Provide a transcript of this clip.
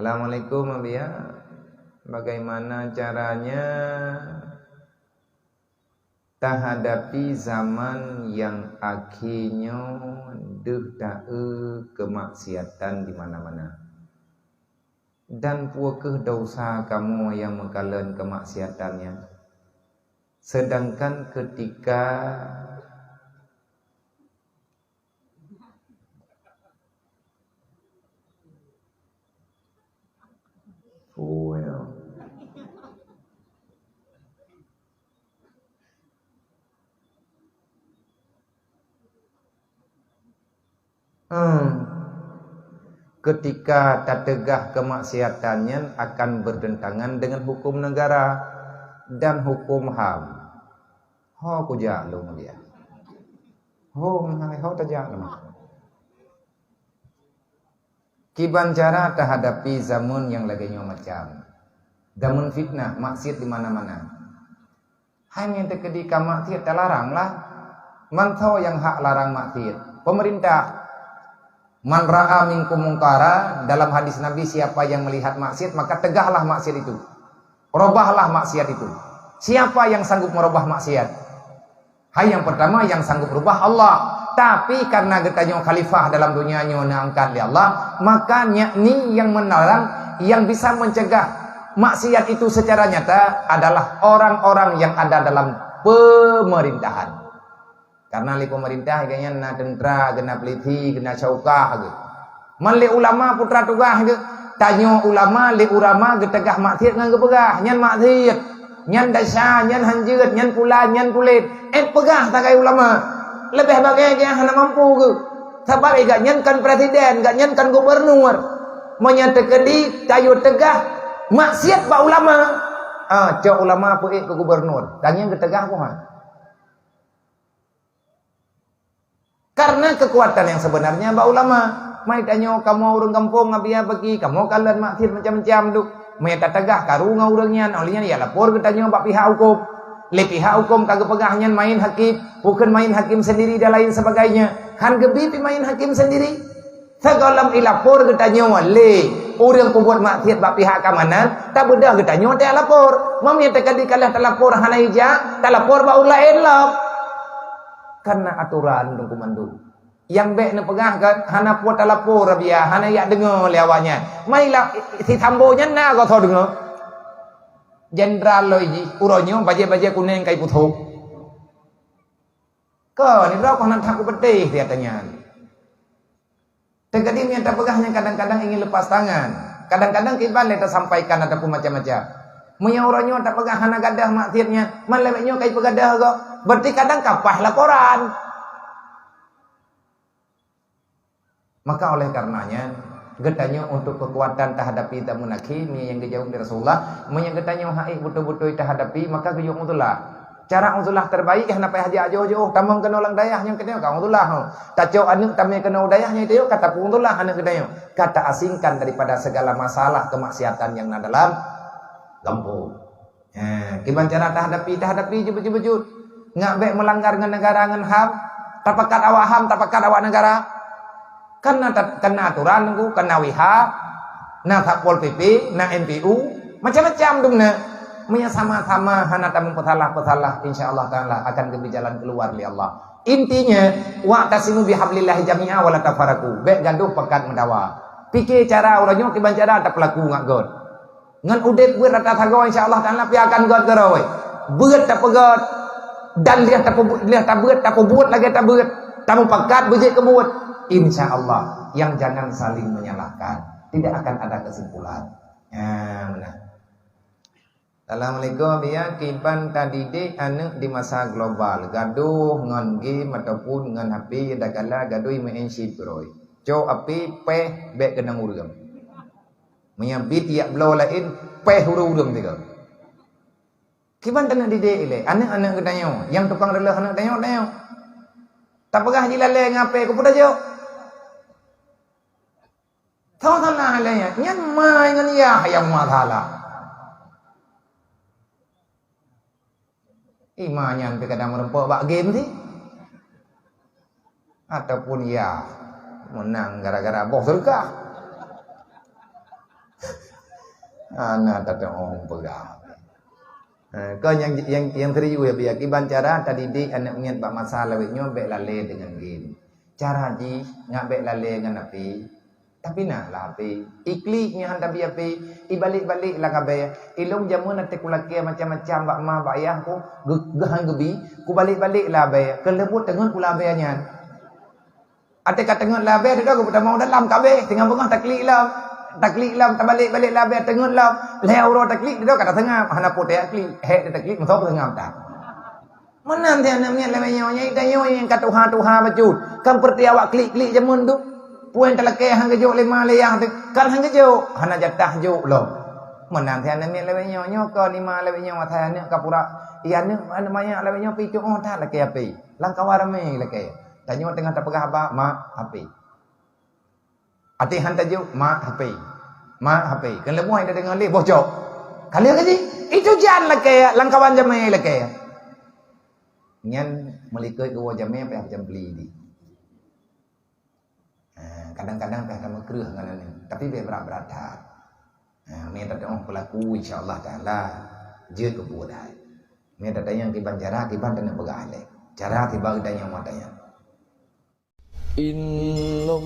Assalamualaikum Abia. Bagaimana caranya hadapi zaman yang akhirnya kemaksiatan di mana-mana. Dan puakah dosa kamu yang mengkalan kemaksiatannya. Sedangkan ketika ketika tertegah kemaksiatannya akan bertentangan dengan hukum negara dan hukum HAM. Ho kujak lu dia. Ho tajak lu. Kiban cara terhadapi zaman yang laginya macam. Zaman fitnah, maksiat di mana-mana. Hanya ketika maksiat terlarang lah. Mantau yang hak larang maksiat. Pemerintah. Man ra'a minkum mungkara, dalam hadis Nabi, siapa yang melihat maksiat maka tegahlah maksiat itu. Robahlah maksiat itu. Siapa yang sanggup merubah maksiat? Yang pertama yang sanggup merubah Allah. Tapi karena getanya khalifah dalam dunia nyonya angkat di Allah, maka yakni yang melarang, yang bisa mencegah maksiat itu secara nyata adalah orang-orang yang ada dalam pemerintahan. Karena li pemerintah kayaknya na tentera, kena peliti, kena caukah gitu. Man li ulama putra tugah gitu. Tanyo ulama, li ulama getegah maksiat ngan gepegah, nyan maksiat, nyan dasar, nyan hanjeut, nyan pula, nyan kulit. Pegah tak kaya ulama. Lebih bagai yang hana mampu ke. Sebab gak nyan kan presiden, gak nyan kan gubernur. Menyatakan di tayo tegah maksiat ba ulama. Cok ulama pu ke gubernur. Dan yang getegah puan. Karena kekuatan yang sebenarnya ba ulama. Mai tanyo kamu urang kampung ngabia bagi kamu kalian maksiat macam-macam tu. Mai tegah karu ngaurangnya olehnya ya lapor ke tanyo ba pihak hukum. Le pihak hukum kagak pegahnya main hakim, bukan main hakim sendiri dan lain sebagainya. Han gebi main hakim sendiri. Sagalam ilapor ke tanyo le urang ku buat maksiat ba pihak keamanan, tak bedah ke tanyo dia lapor. Mami tekan di kalah telapor hana hija, telapor ba ulain lap. Karena aturan dong komandu. Yang baik nak pegah kan hana puat lapor rabia, hana yak dengar lewatnya. Mailah si tambonya na kau tahu dengar. Jenderal lo ini uronyo baje-baje kuning kai putu. Kau ni berapa nak aku pedih dia tanya. Terkadang yang terpegahnya kadang-kadang ingin lepas tangan. Kadang-kadang kita leta sampaikan ataupun macam-macam. Munya uronyo tak pegah hana gadah maksiatnya. Man lewatnya kai pegadah kau. Berarti kadang kapah laporan. Maka oleh karenanya getanya untuk kekuatan terhadapi tamu nakimi yang dijauh dari Rasulullah, yang getanya haik betul-betul terhadapi, maka gejong utulah. Cara utulah terbaik kenapa haji ajo-ajo tamang kena ulang dayah yang ketanya kau utulah. Taco anu tamang kena udayahnya itu kata utulah anak ketanya. Kata asingkan daripada segala masalah kemaksiatan yang ada dalam kampung. Gimana cara terhadapi jujur-jujur. Ngak baik melanggar dengan negara dengan HAM, tapakat awak HAM, tapakat awak negara. Kena aturan nunggu, kena WH, na Satpol PP, na MPU, macam-macam dong na. Menya sama-sama hana tamu pesalah, insyaallah taala akan kebijalan keluar li Allah. Intinya, wa tasimu bihablillahi jami'a wa la tafaraku. Baik gaduh pekat mendawa. Pikir cara urangnya kiban cara tak pelaku ngak god. Ngan udet buat rata thago insyaallah taala pi akan god garoy. Beut tak pegot. Dan lihat tak buat, tak buat lagi tak buat. Tamu pekat bejek kebuat. Insya Allah yang jangan saling menyalahkan, tidak akan ada kesimpulan. Benar. Assalamualaikum ya kiban tadi de anu di masa global gaduh ngan game ataupun ngan HP dagala gaduh main sibroi. Co api peh bek kenang urang. Menyabit ya blow lain peh urang tiga. Kiban tanah di de ile anak-anak ketanya yang tukang relah anak tanya. Tak pegah jilale ngape ku puda jo. Tahu tanah halanya nyan mai ngan ya hayang mathala. Imannya sampai kadang merempok bak game sih. Ataupun ya menang gara-gara bos surga. Anak tak orang pegang. Kau yang teriu ya biar kiban cara tadi di anak ngiat bak masalah wenyo bek lale dengan gin. Cara ji ngak bek lale dengan api. Tapi nak lah api. Ikliknya handa bi api. Ibalik-balik lah kabe. Ilung jamun nanti kulakia macam-macam bak ma bak ayah ku gehan gebi. Ku balik-balik lah be. Kelebut tengun kula be nyan. Ate kat tengun lah be dah ku mau dalam kabe. Tengah bengah taklik lah. Taklik lam terbalik-balik lah biar tengut lam leo taklik dia kata tengah hana pote taklik he taklik masuk tengah tak mana dia namanya lemenya nya yang kata tuha bacut kan perti awak klik jamun tu puan telake hang gejo lima layang tu kan hang gejo hana jatah jo lo mana dia namanya lemenya ko lima lemenya matha ne kapura iya ne namanya lemenya picu oh tak lake api langkawarame lake tanyo tengah tapegah ba ma api ati hantar je mak HP kan lebuh ada dengan leh bocok kali ke itu jangan leke langkawan jamai leke nyan melikoi ke jamai pe jam beli di kadang-kadang pe akan kereh nganan tapi be berat-berat me tak ong pelaku insyaallah taala je ke budai me tak yang kiban cara kiban dan begale cara tiba dan yang matanya Inna